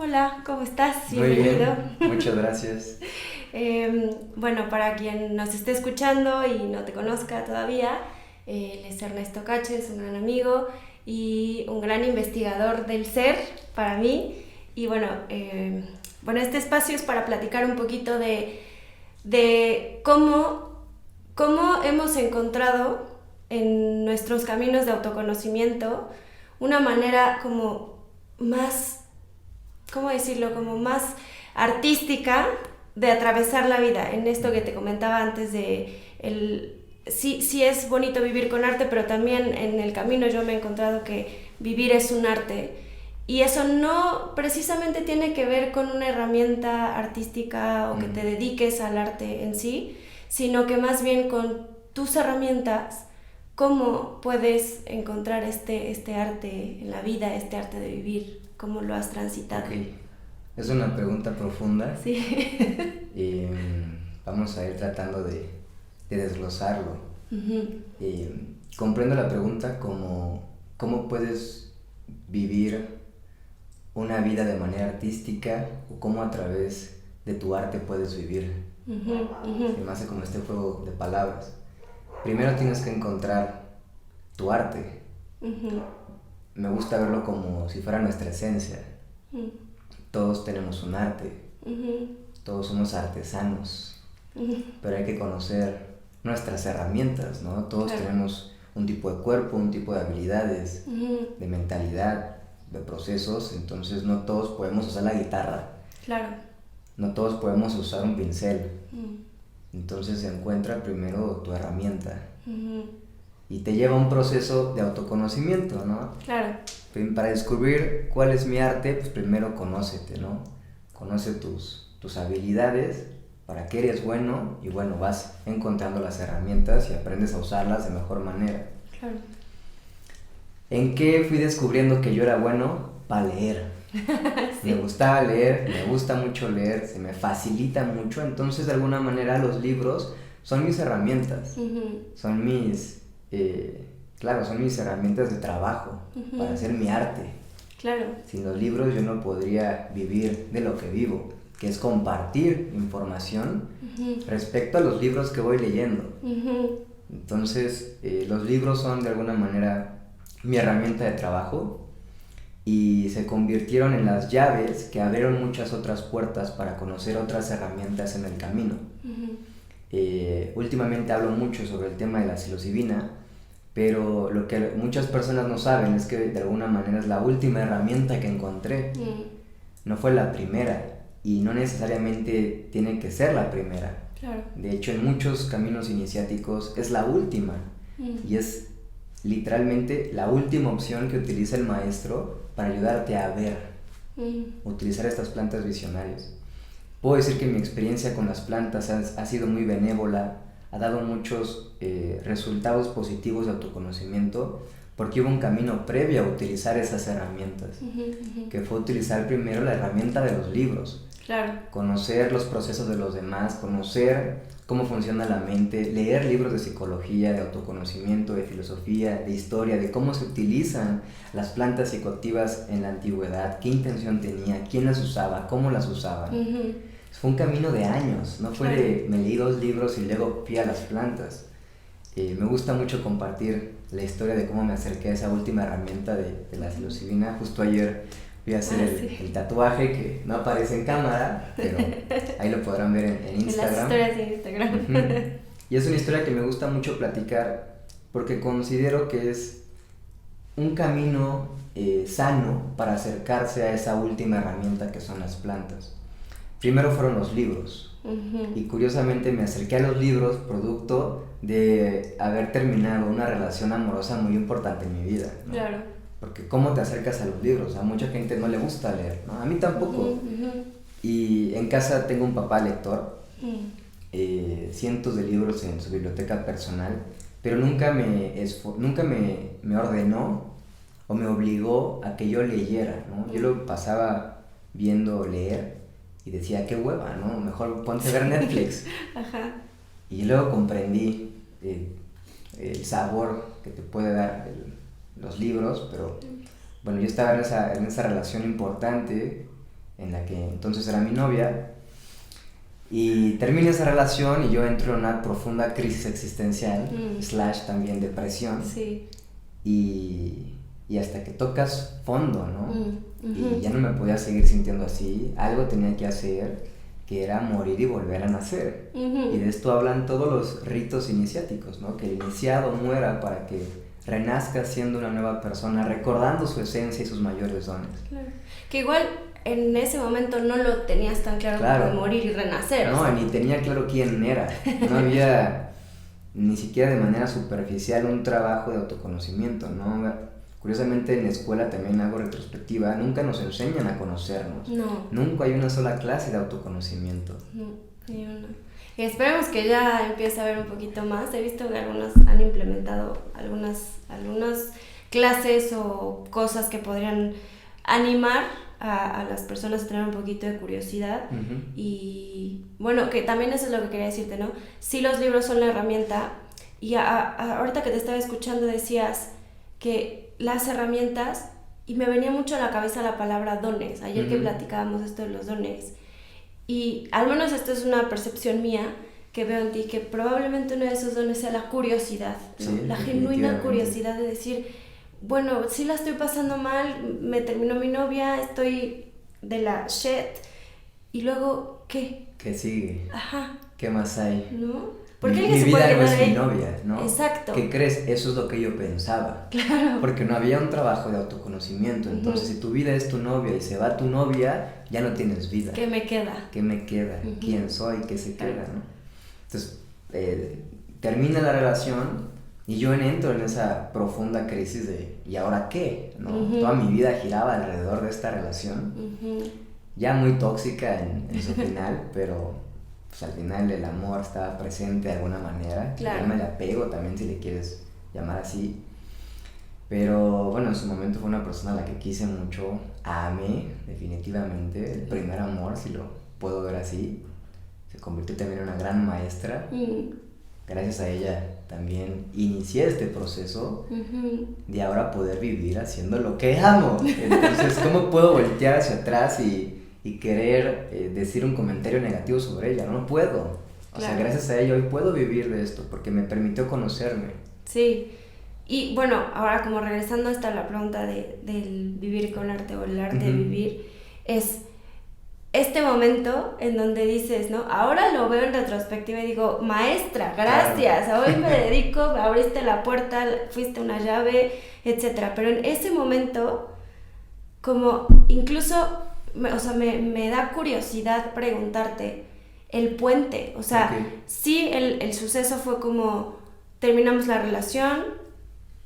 Hola, ¿cómo estás? Muy Bienvenido. bien, muchas gracias. Bueno, para quien nos esté escuchando y no te conozca todavía, él es Ernesto Cache, es un gran amigo y un gran investigador del ser para mí. Y bueno, este espacio es para platicar un poquito de cómo hemos encontrado en nuestros caminos de autoconocimiento una manera como más, ¿cómo decirlo? Como más artística de atravesar la vida. En esto que te comentaba antes de sí es bonito vivir con arte, pero también en el camino yo me he encontrado que vivir es un arte. Y eso no precisamente tiene que ver con una herramienta artística o que te dediques al arte en sí, sino que más bien con tus herramientas, cómo puedes encontrar este arte en la vida, este arte de vivir, cómo lo has transitado. Ok, es una pregunta profunda Sí. y vamos a ir tratando de desglosarlo. Uh-huh. Comprendo la pregunta como cómo puedes vivir una vida de manera artística o cómo a través de tu arte puedes vivir. Uh-huh. Uh-huh. Se me hace como este juego de palabras. Primero tienes que encontrar tu arte. Uh-huh. Me gusta verlo como si fuera nuestra esencia. Uh-huh. Todos tenemos un arte, Uh-huh. todos somos artesanos, Uh-huh. pero hay que conocer nuestras herramientas, ¿no? Todos Claro. tenemos un tipo de cuerpo, un tipo de habilidades, Uh-huh. de mentalidad, de procesos, entonces no todos podemos usar la guitarra, Claro. no todos podemos usar un pincel, Uh-huh. entonces encuentra primero tu herramienta Uh-huh. y te lleva a un proceso de autoconocimiento, ¿no? Claro. Para descubrir cuál es mi arte, pues primero conócete, ¿no? Conoce tus habilidades, para qué eres bueno y bueno, vas encontrando las herramientas y aprendes a usarlas de mejor manera. Claro. ¿En qué fui descubriendo que yo era bueno? Para leer. Sí. Me gustaba leer, me gusta mucho leer, se me facilita mucho, entonces de alguna manera los libros son mis herramientas, Uh-huh. son claro, son mis herramientas de trabajo Uh-huh. para hacer mi arte. Claro. Sin los libros yo no podría vivir de lo que vivo, que es compartir información Uh-huh. respecto a los libros que voy leyendo. Uh-huh. Entonces, los libros son de alguna manera mi herramienta de trabajo y se convirtieron en las llaves que abrieron muchas otras puertas para conocer otras herramientas en el camino. Uh-huh. Últimamente hablo mucho sobre el tema de la psilocibina, pero lo que muchas personas no saben es que de alguna manera es la última herramienta que encontré. Uh-huh. No fue la primera y no necesariamente tiene que ser la primera. Claro. De hecho, en muchos caminos iniciáticos es la última y es literalmente la última opción que utiliza el maestro para ayudarte a ver, utilizar estas plantas visionarias. Puedo decir que mi experiencia con las plantas ha sido muy benévola, ha dado muchos resultados positivos de autoconocimiento, porque hubo un camino previo a utilizar esas herramientas, que fue utilizar primero la herramienta de los libros. Claro. Conocer los procesos de los demás, conocer cómo funciona la mente, leer libros de psicología, de autoconocimiento, de filosofía, de historia, de cómo se utilizan las plantas psicoactivas en la antigüedad, qué intención tenía, quién las usaba, cómo las usaban. Uh-huh. Fue un camino de años, no fue Claro. de me leí 2 libros y luego fui a las plantas. Me gusta mucho compartir la historia de cómo me acerqué a esa última herramienta de la psilocibina. Justo ayer fui a hacer Sí. el tatuaje que no aparece en cámara, pero ahí lo podrán ver en Instagram. En las historias de Instagram. Uh-huh. Y es una historia que me gusta mucho platicar porque considero que es un camino sano para acercarse a esa última herramienta que son las plantas. Primero fueron los libros. Uh-huh. Y curiosamente me acerqué a los libros producto de haber terminado una relación amorosa muy importante en mi vida, ¿no? Claro. Porque ¿cómo te acercas a los libros? A mucha gente no le gusta leer, ¿no? A mí tampoco. Uh-huh. Y en casa tengo un papá lector, Uh-huh. cientos de libros en su biblioteca personal, pero nunca me ordenó o me obligó a que yo leyera, ¿no? Yo lo pasaba viendo leer y decía, qué hueva, ¿no? Mejor ponte a ver Netflix. Ajá. Y luego comprendí el sabor que te puede dar los libros, pero bueno, yo estaba en esa relación importante en la que entonces era mi novia. Y termina esa relación y yo entro en una profunda crisis existencial, / también depresión. Sí. Y hasta que tocas fondo, ¿no? Y ya no me podía seguir sintiendo así. Algo tenía que hacer, que era morir y volver a nacer. Y de esto hablan todos los ritos iniciáticos, ¿no? Que el iniciado muera para que renazca siendo una nueva persona, recordando su esencia y sus mayores dones. Claro. Que igual en ese momento no lo tenías tan claro como morir y renacer. No, o sea, ni tenía claro quién era. No había ni siquiera de manera superficial un trabajo de autoconocimiento, ¿no? Curiosamente en la escuela también hago retrospectiva, nunca nos enseñan a conocernos. No. Nunca hay una sola clase de autoconocimiento. No, ni una. Y esperemos que ya empiece a haber un poquito más. He visto que algunos han implementado algunas clases o cosas que podrían animar a las personas a tener un poquito de curiosidad. Y bueno, que también eso es lo que quería decirte, ¿no? Sí, los libros son la herramienta. Y ahorita que te estaba escuchando decías que las herramientas, y me venía mucho a la cabeza la palabra dones, ayer que platicábamos esto de los dones, y al menos esto es una percepción mía que veo en ti, que probablemente uno de esos dones sea la curiosidad, ¿no? Sí, la genuina curiosidad de decir, bueno, sí la estoy pasando mal, me terminó mi novia, estoy de la shit, y luego, ¿qué? ¿Qué sigue? Ajá. ¿Qué más hay? ¿No? Porque mi vida no es mi novia, ¿no? Exacto. ¿Qué crees? Eso es lo que yo pensaba. Claro. Porque no había un trabajo de autoconocimiento. Entonces, si tu vida es tu novia y se va tu novia, ya no tienes vida. ¿Qué me queda? ¿Qué me queda? ¿Quién soy? ¿Qué se queda? ¿No? Entonces, termina la relación y yo entro en esa profunda crisis de ¿y ahora qué? ¿No? Toda mi vida giraba alrededor de esta relación. Ya muy tóxica en su final, pero pues al final el amor estaba presente de alguna manera. Claro. Llama el apego también, si le quieres llamar así. Pero bueno, en su momento fue una persona a la que quise mucho, amé definitivamente, el primer amor, si lo puedo ver así. Se convirtió también en una gran maestra. Gracias a ella también inicié este proceso de ahora poder vivir haciendo lo que amo. Entonces, ¿cómo puedo voltear hacia atrás y querer decir un comentario negativo sobre ella? No puedo. O sea, gracias a ella hoy puedo vivir de esto porque me permitió conocerme. Sí. Y bueno, ahora como regresando hasta la pregunta del vivir con arte o el arte de vivir, es este momento en donde dices, ¿no? Ahora lo veo en retrospectiva y digo, maestra, gracias, claro. Hoy me dedico, abriste la puerta, fuiste una llave, etcétera. Pero en ese momento, como incluso, o sea, me da curiosidad preguntarte, el puente, o sea, sí, el suceso fue como, terminamos la relación,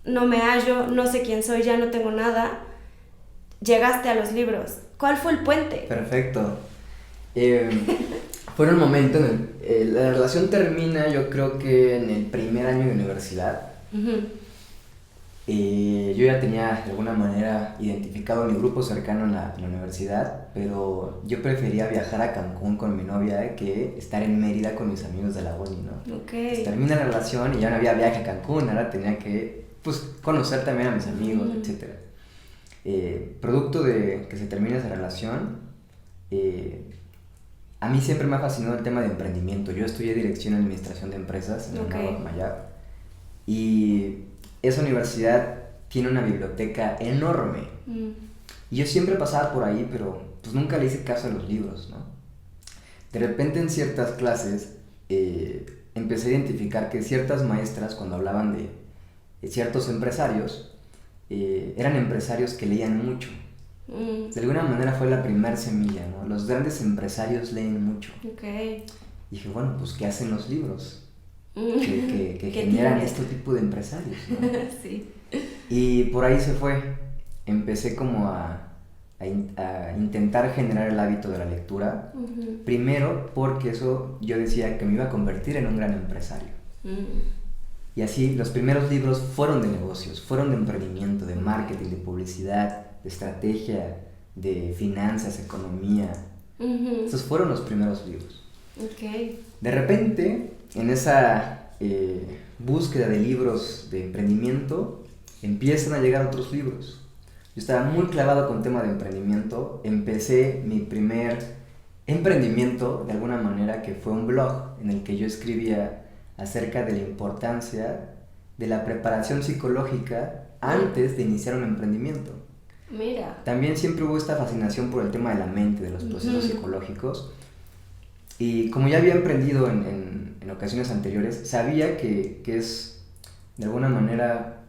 no me hallo, no sé quién soy, ya no tengo nada, llegaste a los libros. ¿Cuál fue el puente? Perfecto. Fue en un momento en el la relación termina, yo creo que en el primer año de universidad. Yo ya tenía de alguna manera identificado mi grupo cercano en la universidad, pero yo prefería viajar a Cancún con mi novia que estar en Mérida con mis amigos de la uni, ¿no? Entonces, termina la relación y ya no había viaje a Cancún, ahora tenía que pues, conocer también a mis amigos, etc. Producto de que se termina esa relación, a mí siempre me ha fascinado el tema de emprendimiento. Yo estudié dirección y administración de empresas en la Mayab, y esa universidad tiene una biblioteca enorme. Y yo siempre pasaba por ahí, pero pues nunca le hice caso a los libros, ¿no? De repente en ciertas clases empecé a identificar que ciertas maestras, cuando hablaban de ciertos empresarios, eran empresarios que leían mucho. De alguna manera fue la primera semilla, ¿no? Los grandes empresarios leen mucho. Y dije, bueno, pues ¿qué hacen los libros? Que generan este tipo de empresarios, ¿no? Sí. Y por ahí se fue. Empecé como a intentar generar el hábito de la lectura. Primero porque eso yo decía que me iba a convertir en un gran empresario. Y así los primeros libros fueron de negocios, fueron de emprendimiento, de marketing, de publicidad, de estrategia, de finanzas, economía. Esos fueron los primeros libros. De repente, en esa búsqueda de libros de emprendimiento, empiezan a llegar otros libros. yo estaba muy clavado con tema de emprendimiento. Empecé mi primer emprendimiento, de alguna manera, que fue un blog en el que yo escribía acerca de la importancia de la preparación psicológica antes de iniciar un emprendimiento. Mira. También siempre hubo esta fascinación por el tema de la mente, de los procesos psicológicos. Y como ya había emprendido en ocasiones anteriores, sabía que es de alguna manera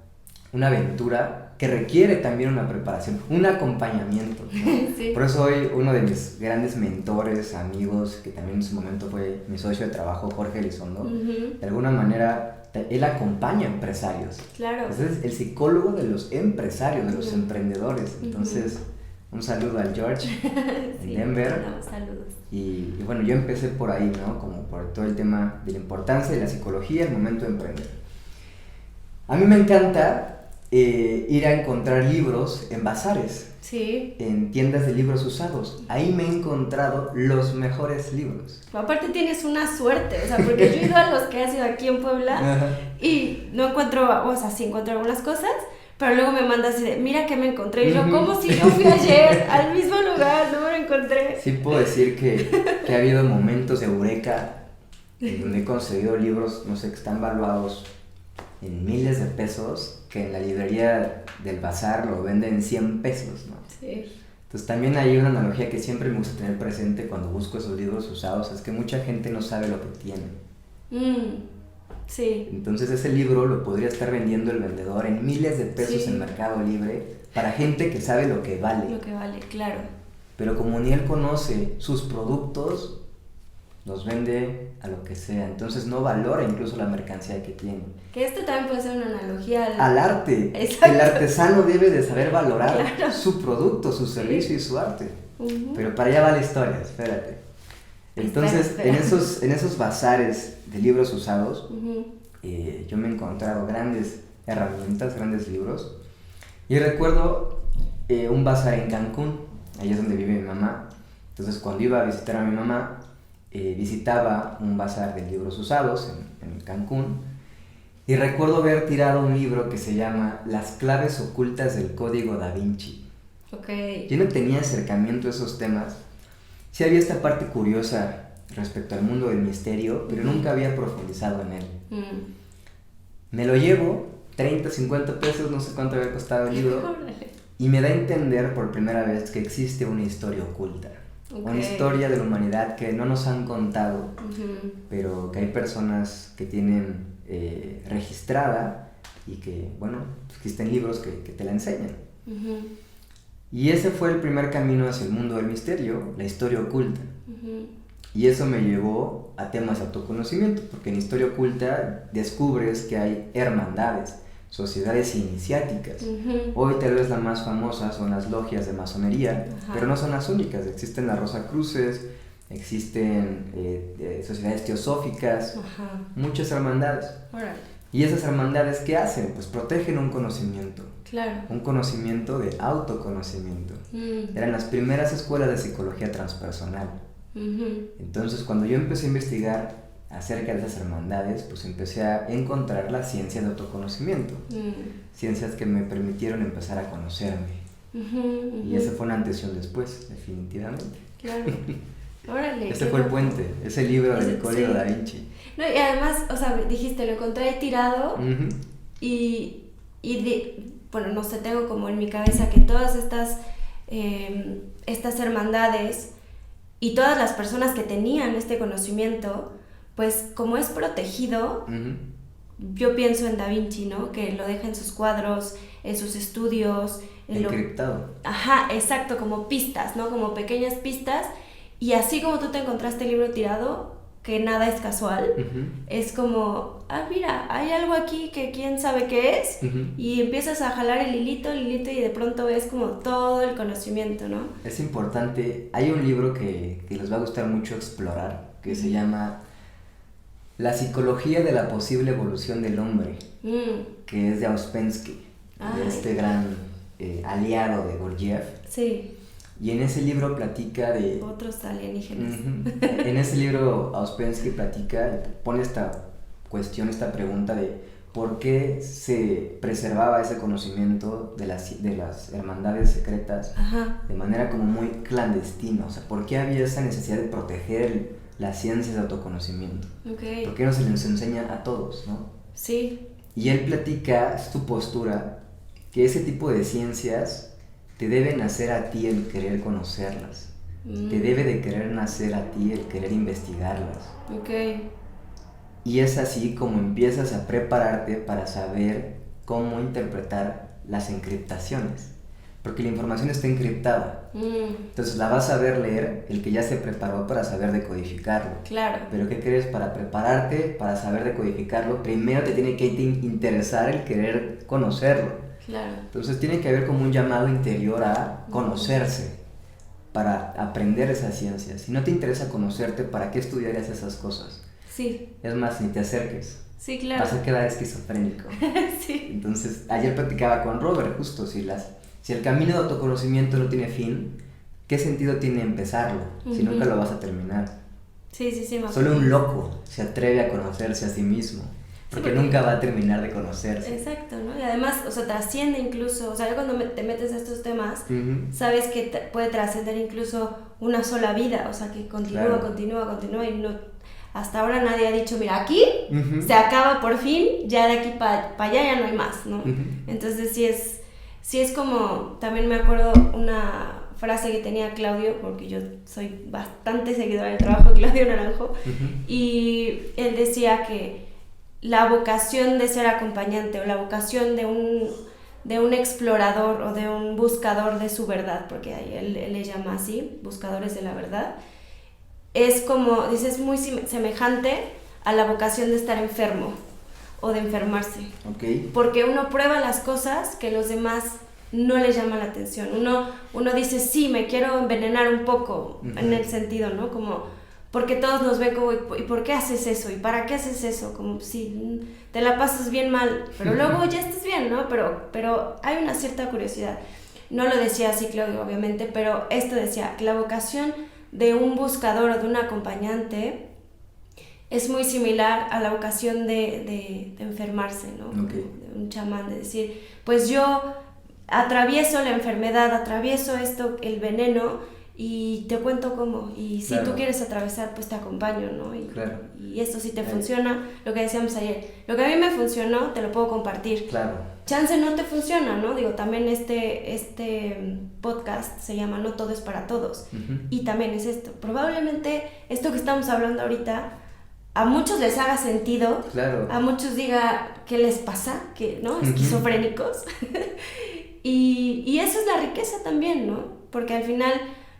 una aventura que requiere también una preparación, un acompañamiento, ¿no? Sí. Por eso hoy uno de mis grandes mentores, amigos, que también en su momento fue mi socio de trabajo, Jorge Elizondo, de alguna manera él acompaña a empresarios. Claro. Es el psicólogo de los empresarios, de los emprendedores. Entonces, un saludo al George en Denver. Saludos. Y bueno, yo empecé por ahí, ¿no? Como por todo el tema de la importancia de la psicología al momento de emprender. A mí me encanta ir a encontrar libros en bazares, sí, en tiendas de libros usados. Ahí me he encontrado los mejores libros. Aparte tienes una suerte, o sea, porque yo he ido a los que has ido aquí en Puebla y no encuentro, o sea, sí encuentro algunas cosas, pero luego me mandas y de, mira que me encontré, y yo, ¿cómo si yo fui ayer al mismo lugar, no me lo encontré? Sí puedo decir que ha habido momentos de eureka en donde he conseguido libros, no sé, que están valuados en miles de pesos, que en la librería del bazar lo venden en 100 pesos, ¿no? Sí. Entonces también hay una analogía que siempre me gusta tener presente cuando busco esos libros usados, es que mucha gente no sabe lo que tiene. Sí. Entonces ese libro lo podría estar vendiendo el vendedor en miles de pesos en Mercado Libre para gente que sabe lo que vale. Lo que vale, claro. Pero como ni él conoce sus productos, los vende a lo que sea, entonces no valora incluso la mercancía que tiene. Que esto también puede ser una analogía al arte. Exacto. El artesano debe de saber valorar su producto, su servicio y su arte. Pero para allá va la historia, espérate. Entonces, espera. En esos bazares de libros usados, yo me he encontrado grandes herramientas, grandes libros. Y recuerdo un bazar en Cancún, ahí es donde vive mi mamá. Entonces, cuando iba a visitar a mi mamá, visitaba un bazar de libros usados en Cancún y recuerdo haber tirado un libro que se llama Las claves ocultas del código Da Vinci. Okay. Yo no tenía acercamiento a esos temas, sí había esta parte curiosa respecto al mundo del misterio, pero nunca había profundizado en él. Me lo llevo, 30, 50 pesos, no sé cuánto había costado el libro, y me da a entender por primera vez que existe una historia oculta. Una historia de la humanidad que no nos han contado, pero que hay personas que tienen registrada y que, bueno, existen libros que te la enseñan. Y ese fue el primer camino hacia el mundo del misterio, la historia oculta. Y eso me llevó a temas de autoconocimiento, porque en historia oculta descubres que hay hermandades, sociedades iniciáticas. Hoy tal vez la más famosa son las logias de masonería, pero no son las únicas. Existen las Rosacruces, existen sociedades teosóficas, muchas hermandades. Y esas hermandades, ¿qué hacen? Pues protegen un conocimiento. Claro. Un conocimiento de autoconocimiento. Eran las primeras escuelas de psicología transpersonal. Entonces, cuando yo empecé a investigar acerca de esas hermandades, pues empecé a encontrar la ciencia de autoconocimiento. Ciencias que me permitieron empezar a conocerme. Y ese fue un antes y un después, definitivamente. Claro. Órale. Ese fue el puente, ese libro del Código Da Vinci. No, y además, o sea, dijiste, lo encontré tirado bueno, no sé, tengo como en mi cabeza que todas estas hermandades y todas las personas que tenían este conocimiento, pues como es protegido, yo pienso en Da Vinci, ¿no? Que lo deja en sus cuadros, en sus estudios. Encriptado. Ajá, exacto, como pistas, ¿no? Como pequeñas pistas. Y así como tú te encontraste el libro tirado, que nada es casual, es como, mira, hay algo aquí que quién sabe qué es, y empiezas a jalar el hilito, y de pronto ves como todo el conocimiento, ¿no? Es importante, hay un libro que les va a gustar mucho explorar, que se llama La psicología de la posible evolución del hombre, que es de Ouspensky, de este gran aliado de Gurdjieff. Sí. Y en ese libro platica de... Otros alienígenas. En ese libro Ouspensky pone esta cuestión, esta pregunta de por qué se preservaba ese conocimiento de las hermandades secretas de manera como muy clandestina. O sea, ¿por qué había esa necesidad de proteger las ciencias de autoconocimiento? Okay. ¿Por qué no se les enseña a todos, no? Sí. Y él platica, es tu postura, que ese tipo de ciencias te deben hacer a ti el querer conocerlas. Te debe de querer nacer a ti el querer investigarlas. Okay. Y es así como empiezas a prepararte para saber cómo interpretar las encriptaciones. Porque la información está encriptada. Entonces la vas a ver leer el que ya se preparó para saber decodificarlo. Claro. Pero ¿qué crees? Para prepararte, para saber decodificarlo, primero te tiene que interesar el querer conocerlo. Claro. Entonces tiene que haber como un llamado interior a conocerse para aprender esas ciencias. Si no te interesa conocerte, ¿para qué estudiarías esas cosas? Sí. Es más, ni te acerques. Sí, claro. Vas a quedar esquizofrénico. Sí. Entonces, ayer platicaba con Robert justo, si el camino de autoconocimiento no tiene fin, ¿qué sentido tiene empezarlo si nunca lo vas a terminar? Sí, sí, sí. Solo un loco se atreve a conocerse a sí mismo, porque nunca va a terminar de conocerse. Exacto, ¿no? Y además, o sea, trasciende incluso, o sea, cuando te metes a estos temas, sabes que puede trascender incluso una sola vida, o sea, que continúa, continúa y no... Hasta ahora nadie ha dicho, mira, aquí se acaba por fin, ya de aquí para allá ya no hay más, ¿no? Entonces sí es como, también me acuerdo una frase que tenía Claudio, porque yo soy bastante seguidora del trabajo de Claudio Naranjo, y él decía que la vocación de ser acompañante o la vocación de un explorador o de un buscador de su verdad, porque él le llama así, buscadores de la verdad, es como, dice, es muy semejante a la vocación de estar enfermo o de enfermarse. Okay. Porque uno prueba las cosas que los demás no les llama la atención. Uno dice, sí, me quiero envenenar un poco, en el sentido, ¿no? Como, porque todos nos ven como, ¿y por qué haces eso? ¿Y para qué haces eso? Como si te la pasas bien mal, pero luego ya estás bien, ¿no? Pero hay una cierta curiosidad. No lo decía así Claudio, obviamente, pero esto decía, que la vocación de un buscador o de un acompañante es muy similar a la vocación de enfermarse, ¿no? Okay. De un chamán, de decir, pues yo atravieso la enfermedad, atravieso esto, el veneno, y te cuento cómo, y si tú quieres atravesar, pues te acompaño, ¿no? Y esto sí te funciona, lo que decíamos ayer, lo que a mí me funcionó, te lo puedo compartir. Claro. Chance no te funciona, ¿no? Digo, también este podcast se llama No Todo es para Todos, y también es esto, probablemente esto que estamos hablando ahorita, a muchos les haga sentido, a muchos diga, ¿qué les pasa? ¿Qué, ¿no? Esquizofrénicos. y eso es la riqueza también, ¿no? Porque al final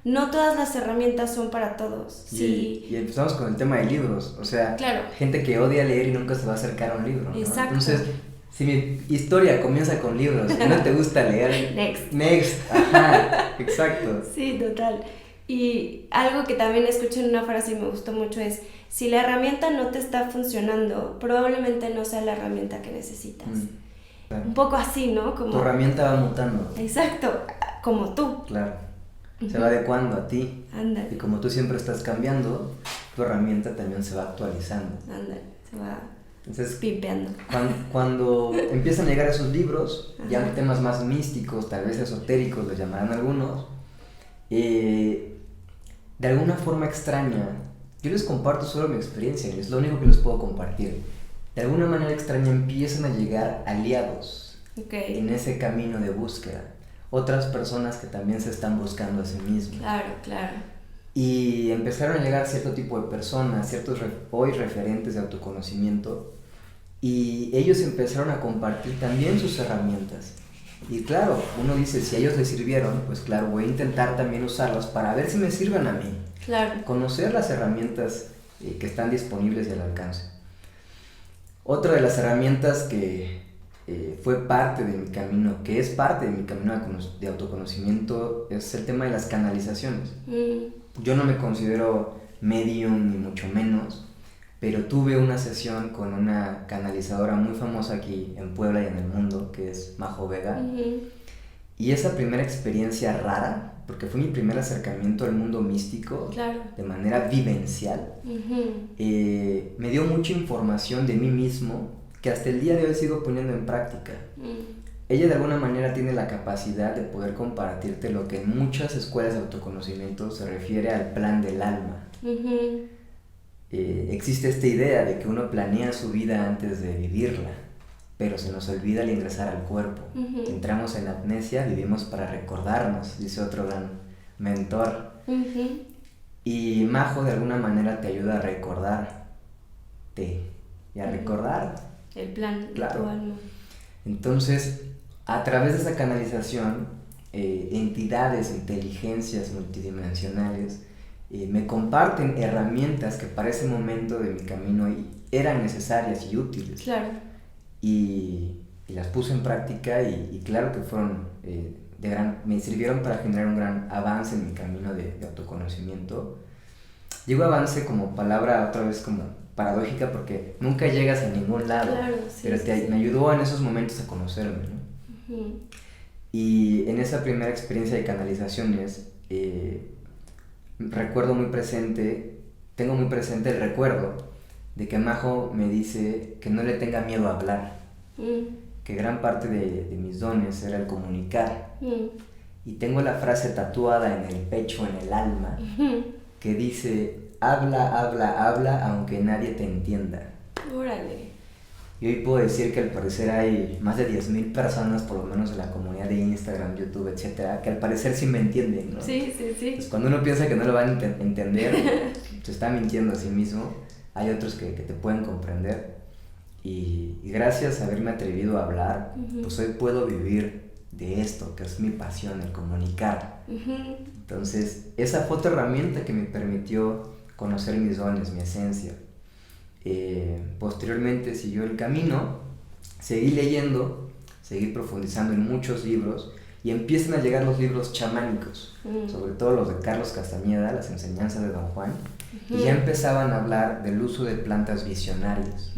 no todas las herramientas son para todos. Y empezamos con el tema de libros, o sea, gente que odia leer y nunca se va a acercar a un libro, ¿no? Exacto. Entonces, si mi historia comienza con libros y no te gusta leer, next, ajá, exacto. Sí, total. Y algo que también escuché en una frase y me gustó mucho es, si la herramienta no te está funcionando, probablemente no sea la herramienta que necesitas. Claro. Un poco así, ¿no? Como... Tu herramienta va mutando. Exacto, como tú. Claro, se va adecuando a ti. Ándale. Y como tú siempre estás cambiando, tu herramienta también se va actualizando. Ándale, se va... Entonces, pimpeando. Cuando empiezan a llegar esos libros, ya temas más místicos, tal vez esotéricos, los llamarán algunos, de alguna forma extraña, yo les comparto solo mi experiencia, es lo único que les puedo compartir. De alguna manera extraña empiezan a llegar aliados en ese camino de búsqueda. Otras personas que también se están buscando a sí mismas. Claro. Y empezaron a llegar cierto tipo de personas, ciertos hoy referentes de autoconocimiento, y ellos empezaron a compartir también sus herramientas. Y claro, uno dice, si a ellos les sirvieron, pues claro, voy a intentar también usarlas para ver si me sirven a mí. Claro. Conocer las herramientas que están disponibles y al alcance. Otra de las herramientas que fue parte de mi camino, que es parte de mi camino de autoconocimiento, es el tema de las canalizaciones. Yo no me considero medium ni mucho menos, pero tuve una sesión con una canalizadora muy famosa aquí en Puebla y en el mundo, que es Majo Vega. Y esa primera experiencia rara, porque fue mi primer acercamiento al mundo místico, de manera vivencial, me dio mucha información de mí mismo que hasta el día de hoy sigo poniendo en práctica. Ella de alguna manera tiene la capacidad de poder compartirte lo que en muchas escuelas de autoconocimiento se refiere al plan del alma. Existe esta idea de que uno planea su vida antes de vivirla, pero se nos olvida al ingresar al cuerpo. Entramos en amnesia, vivimos para recordarnos, dice otro gran mentor. Y Majo de alguna manera te ayuda a recordarte y a recordar el plan de tu alma. Entonces, a través de esa canalización, entidades, inteligencias multidimensionales me comparten herramientas que para ese momento de mi camino eran necesarias y útiles. Claro. Y las puse en práctica y claro que fueron me sirvieron para generar un gran avance en mi camino de autoconocimiento. Digo avance como palabra otra vez como paradójica porque nunca llegas a ningún lado, claro, sí, pero me ayudó en esos momentos a conocerme, ¿no? Y en esa primera experiencia de canalizaciones tengo muy presente el recuerdo de que Majo me dice que no le tenga miedo a hablar, que gran parte de mis dones era el comunicar. Y tengo la frase tatuada en el pecho, en el alma, que dice: habla, habla, habla, aunque nadie te entienda. Órale. Y hoy puedo decir que al parecer hay más de 10,000 personas, por lo menos en la comunidad de Instagram, YouTube, etcétera, que al parecer sí me entienden, ¿no? Sí. Pues cuando uno piensa que no lo van a entender, se está mintiendo a sí mismo. Hay otros que te pueden comprender. Y gracias a haberme atrevido a hablar, pues hoy puedo vivir de esto, que es mi pasión, el comunicar. Entonces, esa fue otra herramienta que me permitió conocer mis dones, mi esencia. Posteriormente siguió el camino, seguí leyendo, seguí profundizando en muchos libros y empiezan a llegar los libros chamánicos, sobre todo los de Carlos Castañeda, las enseñanzas de Don Juan, y ya empezaban a hablar del uso de plantas visionarias.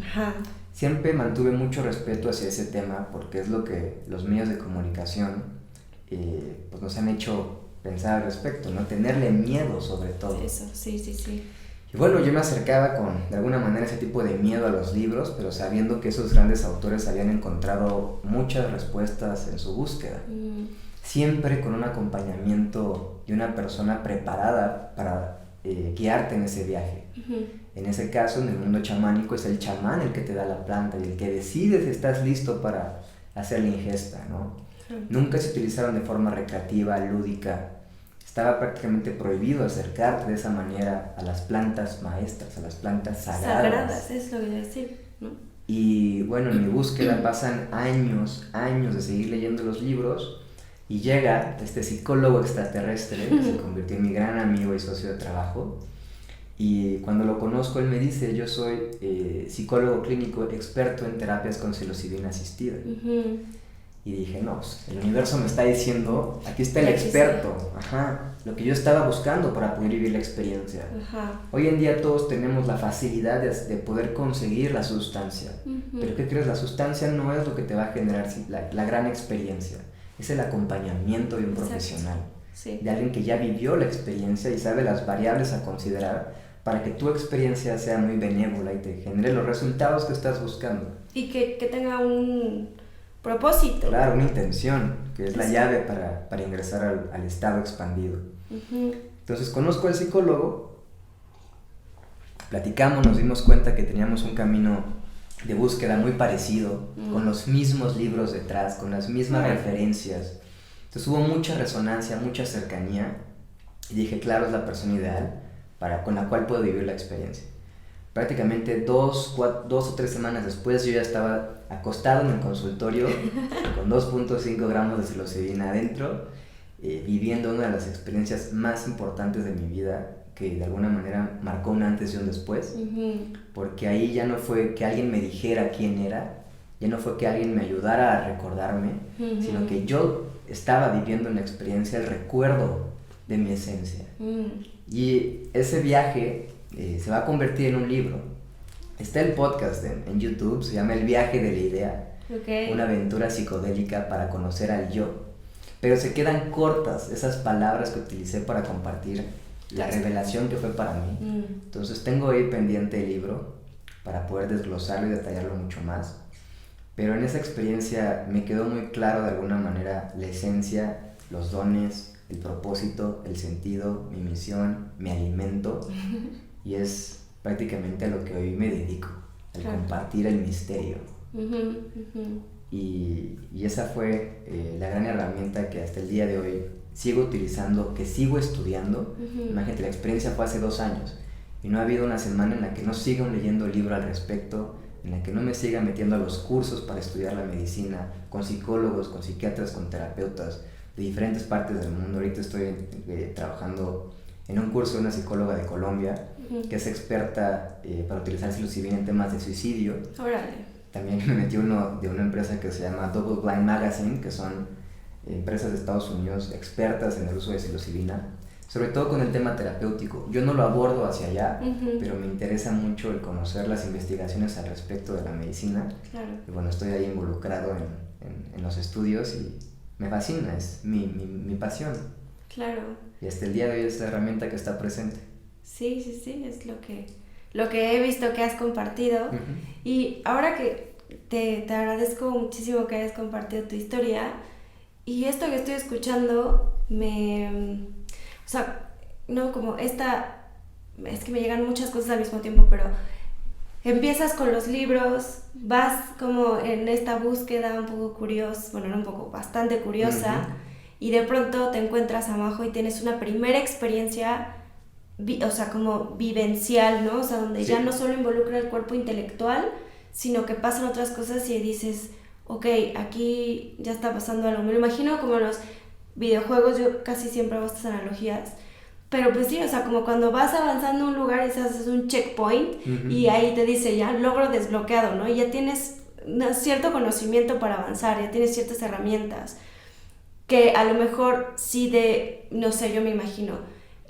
Siempre mantuve mucho respeto hacia ese tema porque es lo que los medios de comunicación pues nos han hecho pensar al respecto, ¿no? Tenerle miedo sobre todo. Eso, sí. Y bueno, yo me acercaba con, de alguna manera, ese tipo de miedo a los libros, pero sabiendo que esos grandes autores habían encontrado muchas respuestas en su búsqueda. Siempre con un acompañamiento de una persona preparada para guiarte en ese viaje. En ese caso, en el mundo chamánico, es el chamán el que te da la planta y el que decide si estás listo para hacer la ingesta, ¿no? Nunca se utilizaron de forma recreativa, lúdica. Estaba prácticamente prohibido acercarte de esa manera a las plantas maestras, a las plantas sagradas. Sagradas, es lo que iba a decir, ¿no? Y bueno, en mi búsqueda pasan años de seguir leyendo los libros y llega este psicólogo extraterrestre que se convirtió en mi gran amigo y socio de trabajo. Y cuando lo conozco, él me dice: yo soy psicólogo clínico experto en terapias con psilocibina asistida. Y dije, no, pues, el universo me está diciendo, aquí está el experto, lo que yo estaba buscando para poder vivir la experiencia. Hoy en día todos tenemos la facilidad de poder conseguir la sustancia, pero ¿qué crees? La sustancia no es lo que te va a generar la gran experiencia, es el acompañamiento de un profesional, de alguien que ya vivió la experiencia y sabe las variables a considerar para que tu experiencia sea muy benévola y te genere los resultados que estás buscando. Y que tenga un propósito. Claro, una intención, que es la llave para ingresar al estado expandido. Entonces conozco al psicólogo, platicamos, nos dimos cuenta que teníamos un camino de búsqueda muy parecido, con los mismos libros detrás, con las mismas referencias. Entonces hubo mucha resonancia, mucha cercanía, y dije, claro, es la persona ideal con la cual puedo vivir la experiencia. Prácticamente 2 o 3 semanas después yo ya estaba acostado en el consultorio con 2.5 gramos de psilocibina adentro, viviendo una de las experiencias más importantes de mi vida, que de alguna manera marcó un antes y un después, porque ahí ya no fue que alguien me dijera quién era, ya no fue que alguien me ayudara a recordarme, sino que yo estaba viviendo una experiencia, el recuerdo de mi esencia. Y ese viaje se va a convertir en un libro. Está el podcast en YouTube, se llama El viaje de la idea, una aventura psicodélica para conocer al yo, pero se quedan cortas esas palabras que utilicé para compartir la revelación que fue para mí. Entonces tengo ahí pendiente el libro para poder desglosarlo y detallarlo mucho más. pero en esa experiencia me quedó muy claro de alguna manera la esencia, los dones, el propósito, el sentido, mi misión, mi alimento, y es prácticamente a lo que hoy me dedico, al compartir el misterio. Y esa fue la gran herramienta que hasta el día de hoy sigo utilizando, que sigo estudiando. Imagínate, la experiencia fue hace 2 años y no ha habido una semana en la que no siga leyendo el libro al respecto, en la que no me siga metiendo a los cursos para estudiar la medicina, con psicólogos, con psiquiatras, con terapeutas de diferentes partes del mundo. Ahorita estoy trabajando en un curso de una psicóloga de Colombia que es experta para utilizar psilocibina en temas de suicidio. Órale. También me metí uno de una empresa que se llama Double Blind Magazine, que son empresas de Estados Unidos expertas en el uso de psilocibina, sobre todo con el tema terapéutico. Yo no lo abordo hacia allá, pero me interesa mucho el conocer las investigaciones al respecto de la medicina. Claro. Y bueno, estoy ahí involucrado en los estudios y me fascina, es mi pasión. Claro. Y hasta el día de hoy es la herramienta que está presente. Sí, es lo que he visto que has compartido. Y ahora que te agradezco muchísimo que hayas compartido tu historia, y esto que estoy escuchando o sea, no como es que me llegan muchas cosas al mismo tiempo, pero empiezas con los libros, vas como en esta búsqueda un poco curiosa, bueno, no un poco, bastante curiosa, y de pronto te encuentras abajo y tienes una primera experiencia, o sea, como vivencial, ¿no? O sea, donde ya no solo involucra el cuerpo intelectual, sino que pasan otras cosas y dices, ok, aquí ya está pasando algo. Me lo imagino como en los videojuegos, yo casi siempre hago estas analogías, pero pues sí, o sea, como cuando vas avanzando a un lugar y haces un checkpoint y ahí te dice ya logro desbloqueado, ¿no? Y ya tienes cierto conocimiento para avanzar, ya tienes ciertas herramientas que a lo mejor sí no sé, yo me imagino,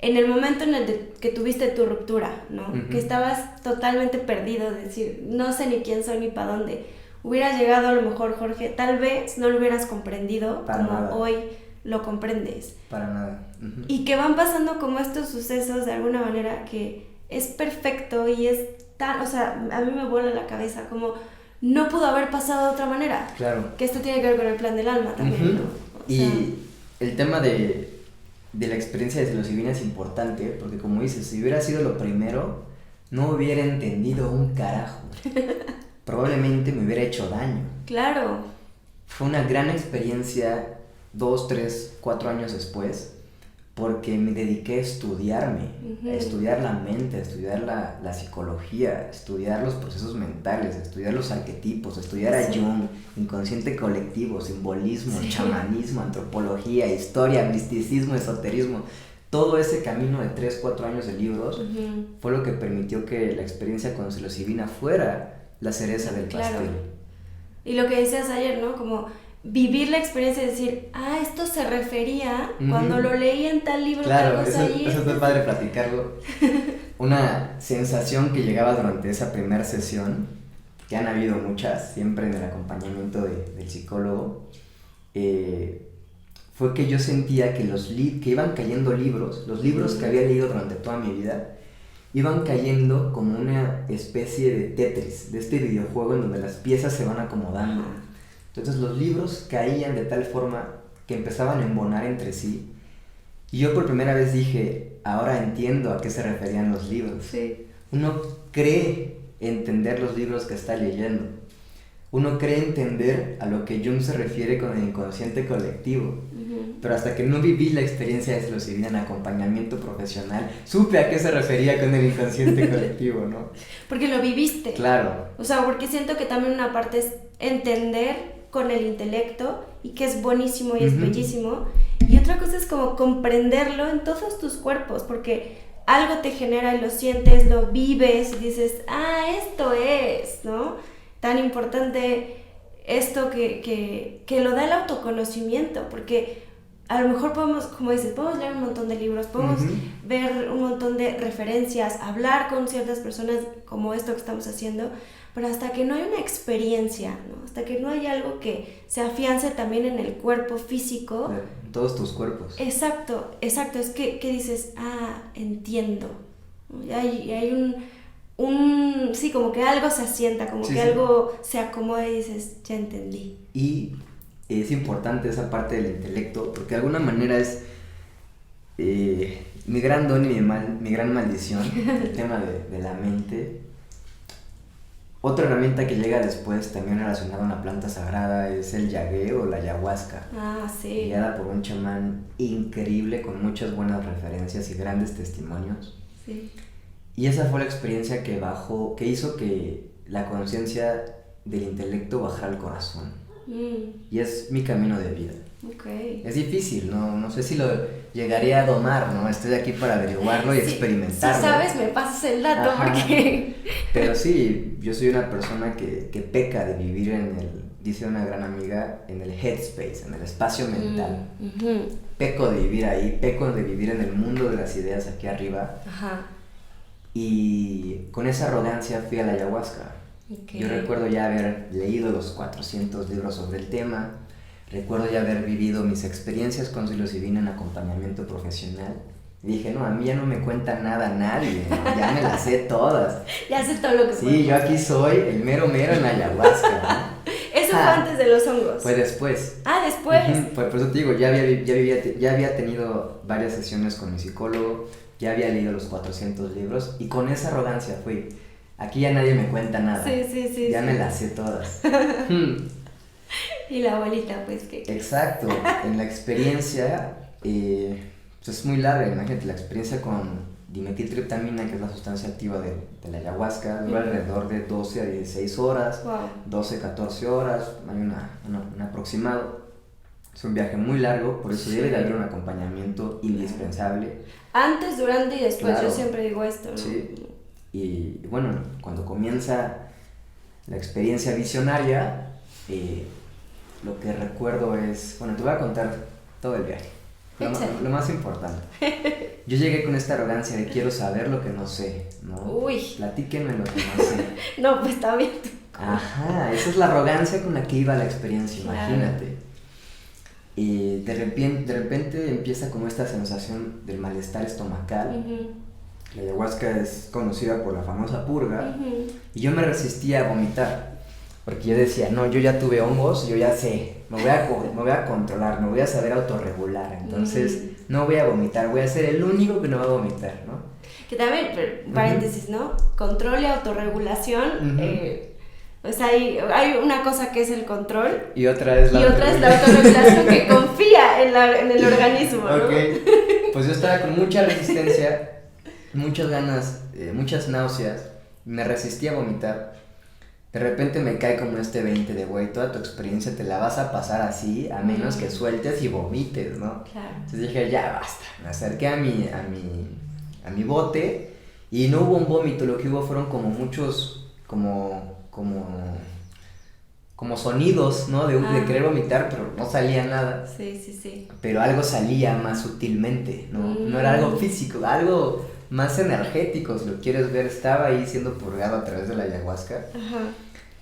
en el momento en el que tuviste tu ruptura, ¿no? Que estabas totalmente perdido, es decir, no sé ni quién soy ni para dónde. Hubieras llegado a lo mejor, Jorge, tal vez no lo hubieras comprendido como hoy lo comprendes. Para nada. Y que van pasando como estos sucesos de alguna manera que es perfecto y es tan, o sea, a mí me vuela la cabeza como no pudo haber pasado de otra manera. Claro. Que esto tiene que ver con el plan del alma también, ¿no? Y el tema de la experiencia de psilocibina es importante porque, como dices, si hubiera sido lo primero, no hubiera entendido un carajo. Probablemente me hubiera hecho daño. Claro. Fue una gran experiencia 2, 3, 4 años después, porque me dediqué a estudiarme, a estudiar la mente, a estudiar la psicología, a estudiar los procesos mentales, a estudiar los arquetipos, a estudiar a Jung, inconsciente colectivo, simbolismo, chamanismo, antropología, historia, misticismo, esoterismo. Todo ese camino de 3, 4 años de libros fue lo que permitió que la experiencia con psilocibina fuera la cereza del pastel. Y lo que decías ayer, ¿no? Como vivir la experiencia y decir, esto se refería cuando lo leí en tal libro. Claro, eso está padre platicarlo. Una sensación que llegaba durante esa primera sesión, que han habido muchas, siempre en el acompañamiento del psicólogo, fue que yo sentía que que iban cayendo los libros que había leído durante toda mi vida, iban cayendo como una especie de Tetris, de este videojuego en donde las piezas se van acomodando. Entonces los libros caían de tal forma que empezaban a embonar entre sí. Y yo por primera vez dije, ahora entiendo a qué se referían los libros. Sí. Uno cree entender los libros que está leyendo. Uno cree entender a lo que Jung se refiere con el inconsciente colectivo. Pero hasta que no viví la experiencia de psilocibina en acompañamiento profesional, supe a qué se refería con el inconsciente colectivo, ¿no? Porque lo viviste. Claro. O sea, porque siento que también una parte es entender con el intelecto, y que es buenísimo y es bellísimo, y otra cosa es como comprenderlo en todos tus cuerpos, porque algo te genera y lo sientes, lo vives y dices, esto es, ¿no? Tan importante esto que lo da el autoconocimiento, porque a lo mejor podemos, como dices, podemos leer un montón de libros, podemos ver un montón de referencias, hablar con ciertas personas como esto que estamos haciendo, pero hasta que no hay una experiencia, ¿no? Hasta que no hay algo que se afiance también en el cuerpo físico. En todos tus cuerpos. Exacto, es que dices, entiendo. Y hay sí, como que algo se asienta, como Sí, que sí. algo se acomoda y dices, ya entendí. Y es importante esa parte del intelecto, porque de alguna manera es mi gran don y mi gran maldición, el tema de la mente. Otra herramienta que llega después, también relacionada a una planta sagrada, es el yagé o la ayahuasca. Ah, sí. Guiada por un chamán increíble, con muchas buenas referencias y grandes testimonios. Sí. Y esa fue la experiencia que hizo que la conciencia del intelecto bajara al corazón. Y es mi camino de vida. Okay. Es difícil, no sé si lo llegaré a domar, ¿no? Estoy aquí para averiguarlo y experimentarlo. Si sabes, me pasas el dato. Ajá. Porque... Pero sí, yo soy una persona que peca de vivir dice una gran amiga, en el headspace, en el espacio mental. Peco de vivir ahí, peco de vivir en el mundo de las ideas aquí arriba. Ajá. Y con esa arrogancia fui a la ayahuasca. Okay. Yo recuerdo ya haber leído los 400 libros sobre el tema. Recuerdo ya haber vivido mis experiencias con psilocibina en acompañamiento profesional. Y dije, no, a mí ya no me cuenta nada nadie, ¿no? Ya me las sé todas. Ya sé todo lo que sí, yo aquí soy el mero en la ayahuasca, ¿no? ¿Eso fue antes de los hongos? Fue después. Ah, después. Por eso te digo, ya había tenido varias sesiones con mi psicólogo, ya había leído los 400 libros y con esa arrogancia fui. Aquí ya nadie me cuenta nada. Sí. Ya me las sé todas. Y la abuelita, pues, que... Exacto, en la experiencia, pues es muy larga, imagínate, la experiencia con dimetiltriptamina, que es la sustancia activa de la ayahuasca, dura alrededor de 12 a 16 horas, 12 a 14 horas, hay un aproximado. Es un viaje muy largo, por eso debe de haber un acompañamiento indispensable. Antes, durante y después, claro. Yo siempre digo esto, ¿no? Sí, y bueno, cuando comienza la experiencia visionaria, lo que recuerdo es, bueno, te voy a contar todo el viaje, lo más importante. Yo llegué con esta arrogancia de quiero saber lo que no sé, ¿no? Uy. Platíquenme lo que no sé. No, pues está bien. Ajá, esa es la arrogancia con la que iba a la experiencia, imagínate. Y de repente empieza como esta sensación del malestar estomacal. La ayahuasca es conocida por la famosa purga. Y yo me resistía a vomitar. Porque yo decía, no, yo ya tuve hongos, yo ya sé, me voy a controlar, me voy a saber autorregular. Entonces, no voy a vomitar, voy a ser el único que no va a vomitar, ¿no? Que también, paréntesis, ¿no? Control y autorregulación. O sea, hay una cosa que es el control y otra es la autorregulación que confía en el organismo, ¿no? Okay. Pues yo estaba con mucha resistencia, muchas ganas, muchas náuseas, me resistía a vomitar. De repente me cae como este 20 de güey, toda tu experiencia te la vas a pasar así, a menos que sueltes y vomites, ¿no? Claro. Entonces dije, ya basta, me acerqué a mi bote y no hubo un vómito, lo que hubo fueron como muchos, como sonidos, ¿no? De querer vomitar, pero no salía nada. Sí. Pero algo salía más sutilmente, ¿no? No era algo físico, algo más energético, si lo quieres ver. Estaba ahí siendo purgado a través de la ayahuasca. Ajá.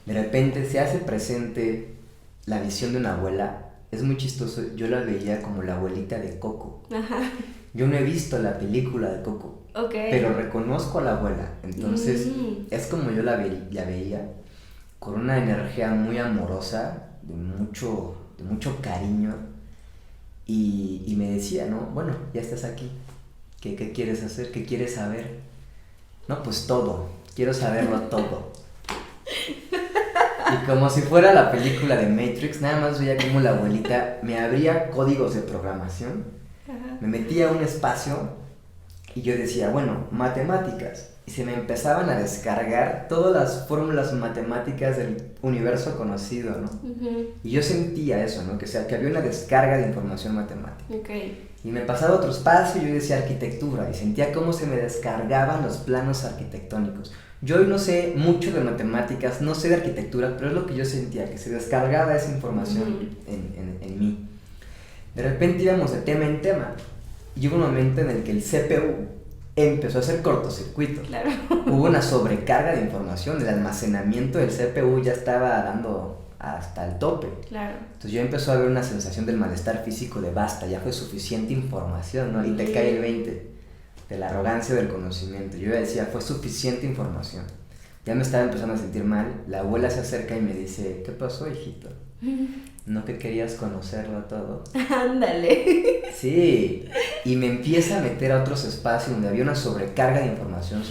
De repente se hace presente la visión de una abuela. Es muy chistoso, yo la veía como la abuelita de Coco. Ajá. Yo no he visto la película de Coco, pero reconozco a la abuela. Entonces es como yo la veía, con una energía muy amorosa, de mucho cariño, y me decía, ¿no? Bueno, ya estás aquí, ¿qué quieres hacer? ¿Qué quieres saber? No, pues todo, quiero saberlo todo. Y como si fuera la película de Matrix, nada más veía como la abuelita me abría códigos de programación, me metía a un espacio y yo decía, bueno, matemáticas. Y se me empezaban a descargar todas las fórmulas matemáticas del universo conocido, ¿no? Y yo sentía eso, ¿no? Que había una descarga de información matemática. Y me pasaba otro espacio y yo decía arquitectura y sentía cómo se me descargaban los planos arquitectónicos. Yo hoy no sé mucho de matemáticas, no sé de arquitectura, pero es lo que yo sentía, que se descargaba esa información en mí. De repente íbamos de tema en tema y hubo un momento en el que el CPU empezó a hacer cortocircuito. Claro. Hubo una sobrecarga de información, el almacenamiento del CPU ya estaba dando hasta el tope. Claro. Entonces yo empezó a ver una sensación del malestar físico de basta, ya fue suficiente información, ¿no? Y te cae el 20. de la arrogancia del conocimiento. Yo decía, fue suficiente información. Ya me estaba empezando a sentir mal. La abuela se acerca y me dice, ¿qué pasó, hijito? ¿No que querías conocerlo todo? Ándale. Sí, y me empieza a meter a otros espacios donde había una sobrecarga de información,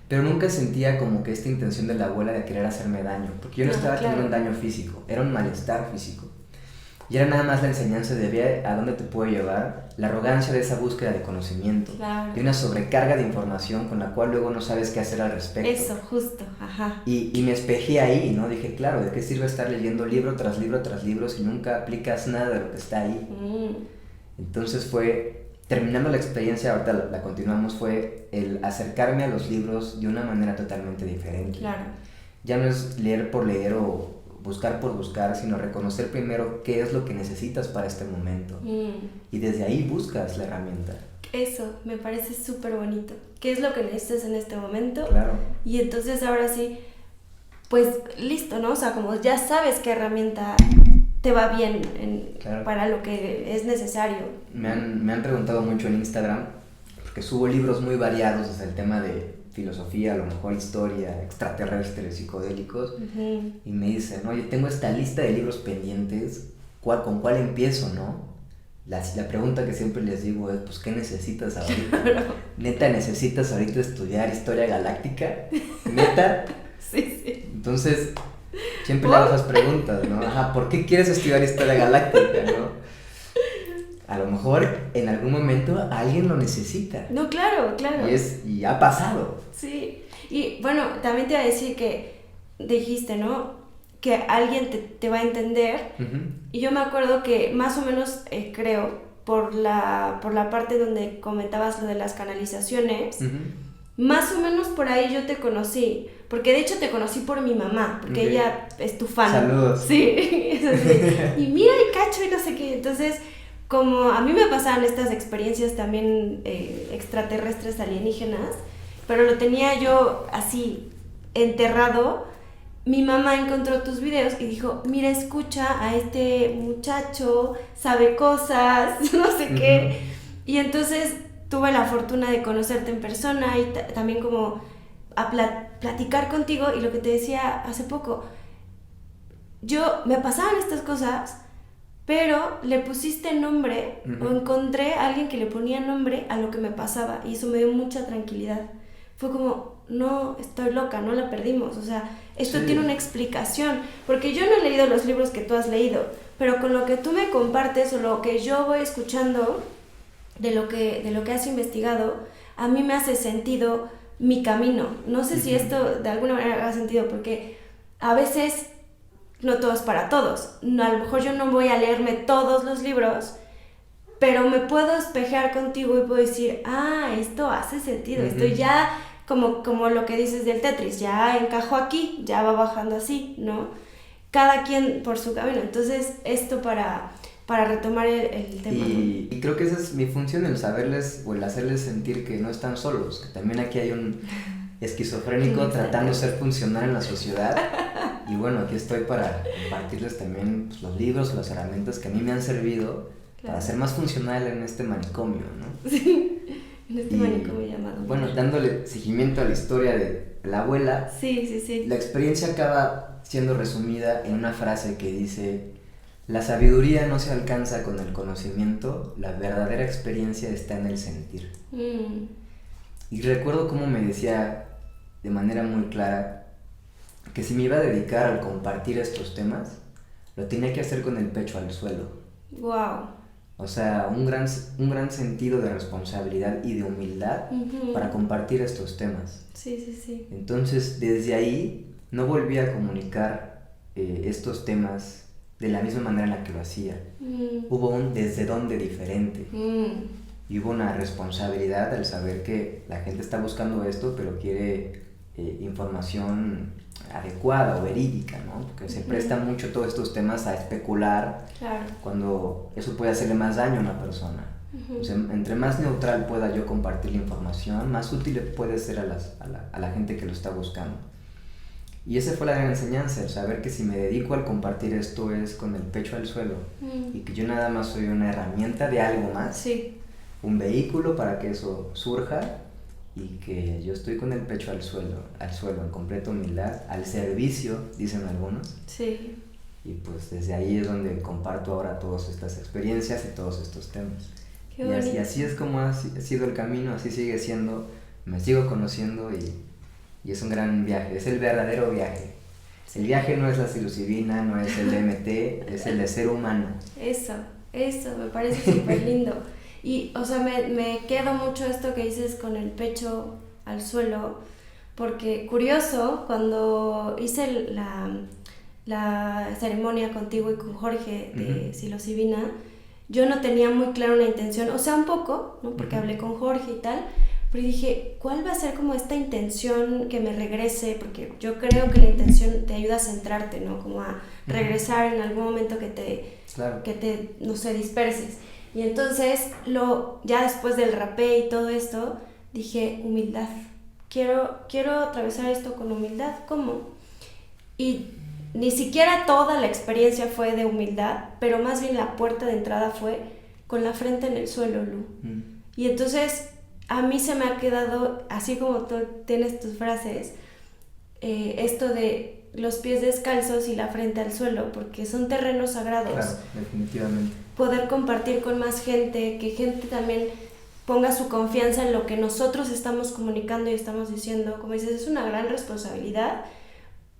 pero nunca sentía como que esta intención de la abuela de querer hacerme daño, porque yo no estaba teniendo un daño físico, era un malestar físico. Y era nada más la enseñanza de ver a dónde te puede llevar la arrogancia de esa búsqueda de conocimiento, de una sobrecarga de información con la cual luego no sabes qué hacer al respecto. Eso, justo, ajá. Y me espejé ahí, ¿no? Dije, claro, ¿de qué sirve estar leyendo libro tras libro tras libro si nunca aplicas nada de lo que está ahí? Entonces fue, terminando la experiencia, ahorita la continuamos, fue el acercarme a los libros de una manera totalmente diferente. Claro. Ya no es leer por leer o buscar por buscar, sino reconocer primero qué es lo que necesitas para este momento. Y desde ahí buscas la herramienta. Eso, me parece súper bonito. ¿Qué es lo que necesitas en este momento? Claro. Y entonces ahora sí, pues listo, ¿no? O sea, como ya sabes qué herramienta te va bien claro. Para lo que es necesario. Me han preguntado mucho en Instagram, porque subo libros muy variados desde el tema de filosofía, a lo mejor historia, extraterrestres, psicodélicos, y me dicen, oye, tengo esta lista de libros pendientes, ¿con cuál empiezo, no? La pregunta que siempre les digo es, pues, ¿qué necesitas ahorita? ¿Neta necesitas ahorita estudiar historia galáctica? ¿Neta? Sí. Entonces, siempre le hago esas preguntas, ¿no? Ajá, ¿por qué quieres estudiar historia galáctica, no? A lo mejor en algún momento alguien lo necesita. No, claro. Y ha pasado. Sí, y bueno, también te iba a decir que dijiste, ¿no? Que alguien te va a entender. Y yo me acuerdo que más o menos, creo, por la parte donde comentabas lo de las canalizaciones, más o menos por ahí yo te conocí. Porque de hecho te conocí por mi mamá, porque ella es tu fan. Saludos. Sí, eso sí. Y mira y cacho y no sé qué. Entonces, como a mí me pasaban estas experiencias también extraterrestres alienígenas, pero lo tenía yo así enterrado, mi mamá encontró tus videos y dijo, mira, escucha a este muchacho, sabe cosas, no sé qué. Y entonces tuve la fortuna de conocerte en persona y también como a platicar contigo, y lo que te decía hace poco, me pasaban estas cosas, pero le pusiste nombre, o encontré a alguien que le ponía nombre a lo que me pasaba, y eso me dio mucha tranquilidad. Fue como, no estoy loca, no la perdimos, o sea, esto tiene una explicación, porque yo no he leído los libros que tú has leído, pero con lo que tú me compartes o lo que yo voy escuchando de lo que has investigado, a mí me hace sentido mi camino. No sé si esto de alguna manera haga sentido, porque a veces no todo es para todos. No, a lo mejor yo no voy a leerme todos los libros, pero me puedo espejar contigo y puedo decir, esto hace sentido, esto ya, como lo que dices del Tetris, ya encajó aquí, ya va bajando así, ¿no? Cada quien por su camino. Entonces, esto para retomar el tema. Y creo que esa es mi función, el saberles o el hacerles sentir que no están solos, que también aquí hay un esquizofrénico tratando de ser funcional en la sociedad. Y bueno, aquí estoy para compartirles también, pues, los libros o las herramientas que a mí me han servido para ser más funcional en este manicomio, ¿no? Sí, en este manicomio llamado. Bueno, dándole seguimiento a la historia de la abuela. Sí. La experiencia acaba siendo resumida en una frase que dice: la sabiduría no se alcanza con el conocimiento, la verdadera experiencia está en el sentir. Y recuerdo cómo me decía de manera muy clara que si me iba a dedicar al compartir estos temas, lo tenía que hacer con el pecho al suelo. Wow. O sea, un gran sentido de responsabilidad y de humildad para compartir estos temas. Sí. Entonces, desde ahí no volví a comunicar estos temas de la misma manera en la que lo hacía. Hubo un desde dónde diferente. Y hubo una responsabilidad al saber que la gente está buscando esto, pero quiere información adecuada o verídica, ¿no? Porque se presta mucho todos estos temas a especular, cuando eso puede hacerle más daño a una persona. O sea, entre más neutral pueda yo compartir la información, más útil puede ser a la gente que lo está buscando. Y esa fue la gran enseñanza, el saber que si me dedico al compartir esto es con el pecho al suelo, y que yo nada más soy una herramienta de algo más. Sí. un vehículo para que eso surja, y que yo estoy con el pecho al suelo, en completa humildad, al servicio, dicen algunos. Sí. Y pues desde ahí es donde comparto ahora todas estas experiencias y todos estos temas. Y así es como ha sido el camino, así sigue siendo, me sigo conociendo y es un gran viaje, es el verdadero viaje. El viaje no es la psilocibina, no es el DMT, es el de ser humano. Eso, me parece súper lindo. Y, o sea, me quedo mucho esto que dices con el pecho al suelo, porque curioso, cuando hice la ceremonia contigo y con Jorge de psilocibina, yo no tenía muy clara una intención, o sea, un poco, ¿no? Porque hablé con Jorge y tal, pero dije, ¿cuál va a ser como esta intención que me regrese? Porque yo creo que la intención te ayuda a centrarte, ¿no? Como a regresar en algún momento que te, no sé, disperses. Y entonces, ya después del rapé y todo esto, dije, humildad. Quiero atravesar esto con humildad. ¿Cómo? Y ni siquiera toda la experiencia fue de humildad, pero más bien la puerta de entrada fue con la frente en el suelo, Lu. Y entonces, a mí se me ha quedado, así como tú tienes tus frases, esto de los pies descalzos y la frente al suelo, porque son terrenos sagrados. Claro, definitivamente. Poder compartir con más gente, que gente también ponga su confianza en lo que nosotros estamos comunicando y estamos diciendo. Como dices, es una gran responsabilidad,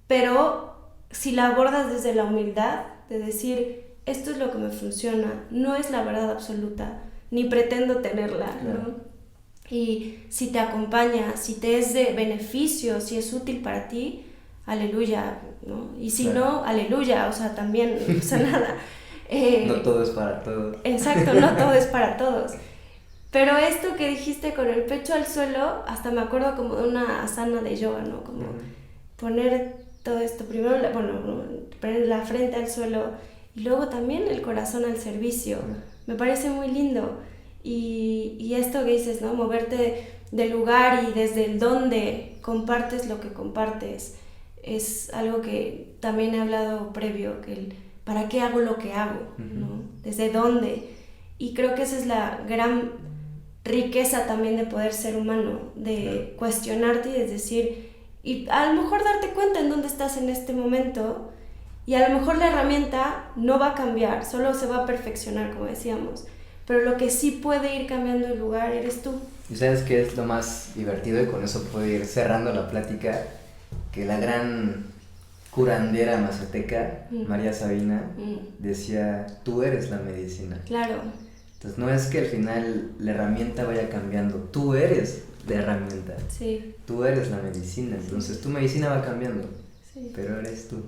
pero si la abordas desde la humildad, de decir, esto es lo que me funciona, no es la verdad absoluta, ni pretendo tenerla, claro, ¿no? Y si te acompaña, si te es de beneficio, si es útil para ti, aleluya, ¿no? Y si claro, no, aleluya, o sea, también no pasa nada. No todo es para todos. Exacto, no todo es para todos. Pero esto que dijiste con el pecho al suelo, hasta me acuerdo como de una asana de yoga, ¿no? Como poner todo esto, primero, poner la frente al suelo y luego también el corazón al servicio. Me parece muy lindo. Y esto que dices, ¿no? Moverte del lugar y desde el dónde compartes lo que compartes, es algo que también he hablado previo, que ¿para qué hago lo que hago? ¿No? ¿Desde dónde? Y creo que esa es la gran riqueza también de poder ser humano, de cuestionarte y de decir, y a lo mejor darte cuenta en dónde estás en este momento, y a lo mejor la herramienta no va a cambiar, solo se va a perfeccionar, como decíamos, pero lo que sí puede ir cambiando el lugar eres tú. ¿Y sabes qué es lo más divertido? Y con eso puedo ir cerrando la plática, que la gran curandera mazateca, María Sabina, decía, tú eres la medicina. Claro. Entonces no es que al final la herramienta vaya cambiando, tú eres la herramienta. Sí. Tú eres la medicina, entonces tu medicina va cambiando, sí, pero eres tú.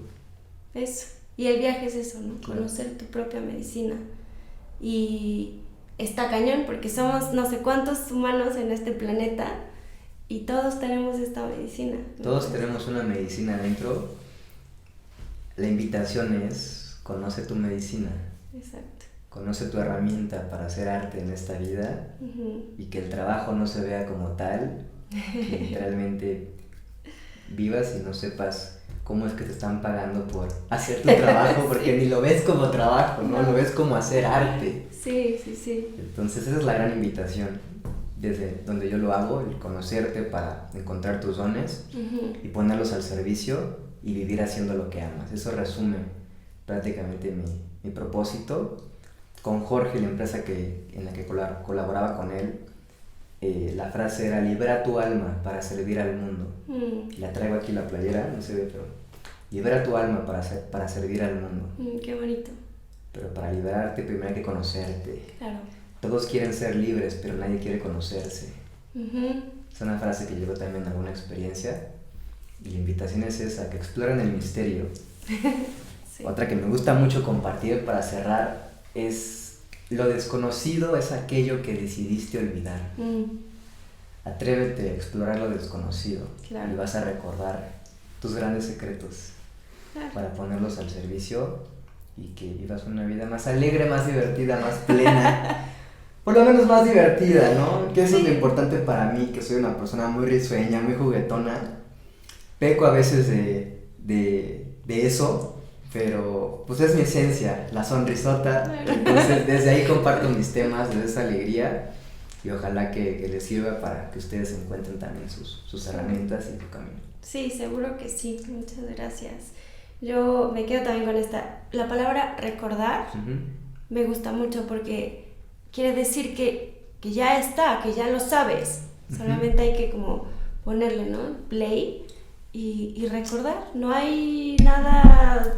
Eso. Y el viaje es eso, ¿no? Claro. Conocer tu propia medicina. Y está cañón porque somos no sé cuántos humanos en este planeta y todos tenemos esta medicina, ¿no? Todos tenemos una medicina dentro. La invitación es, conoce tu medicina. Exacto. Conoce tu herramienta para hacer arte en esta vida y que el trabajo no se vea como tal, que literalmente vivas y no sepas cómo es que te están pagando por hacer tu trabajo, porque ni lo ves como trabajo, ¿no? Lo ves como hacer arte. Sí, sí, sí. Entonces esa es la gran invitación, desde donde yo lo hago, el conocerte para encontrar tus dones y ponerlos al servicio y vivir haciendo lo que amas. Eso resume prácticamente mi propósito. Con Jorge, la empresa en la que colaboraba con él, la frase era, libera tu alma para servir al mundo. La traigo aquí la playera, no se ve, pero libera tu alma para servir al mundo. Qué bonito. Pero para liberarte primero hay que conocerte. Claro. Todos quieren ser libres, pero nadie quiere conocerse. Es una frase que llevo también en alguna experiencia. Y la invitación es esa, que exploren el misterio. Sí. Otra que me gusta mucho compartir para cerrar es: lo desconocido es aquello que decidiste olvidar. Atrévete a explorar lo desconocido. Claro. Y vas a recordar tus grandes secretos. Claro. Para ponerlos al servicio y que vivas una vida más alegre, más divertida, más plena. Por lo menos más divertida, ¿no? Que eso es lo importante para mí, que soy una persona muy risueña, muy juguetona. Peco a veces de eso, pero pues es mi esencia, la sonrisota. Entonces desde ahí comparto mis temas, desde esa alegría. y ojalá que les sirva para que ustedes encuentren también sus herramientas y su camino. Sí, seguro que sí. Muchas gracias. Yo me quedo también con la palabra recordar. Me gusta mucho porque quiere decir que ya está, que ya lo sabes. Solamente hay que como ponerle, ¿no? Play y recordar. No hay nada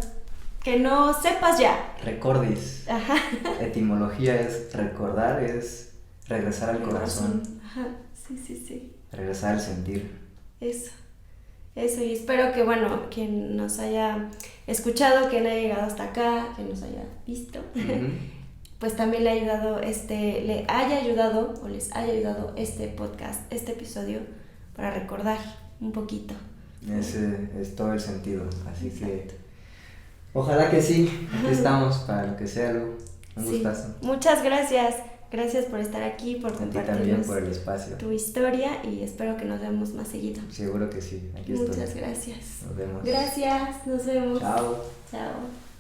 que no sepas ya. Recordis. Ajá. Etimología es recordar, es regresar al corazón. Ajá, sí. Regresar al sentir. Eso, y espero que, bueno, quien nos haya escuchado, quien haya llegado hasta acá, quien nos haya visto, pues también le haya ayudado o les haya ayudado este podcast, este episodio, para recordar un poquito. Ese es todo el sentido, así Exacto. Que ojalá que sí, aquí estamos para lo que sea, Lu. Un gustazo. Muchas gracias. Gracias por estar aquí, por compartirnos también por el espacio. Tu historia y espero que nos veamos más seguido. Seguro que sí, aquí estoy. Muchas gracias. Nos vemos. Gracias, nos vemos. Chao. Chao.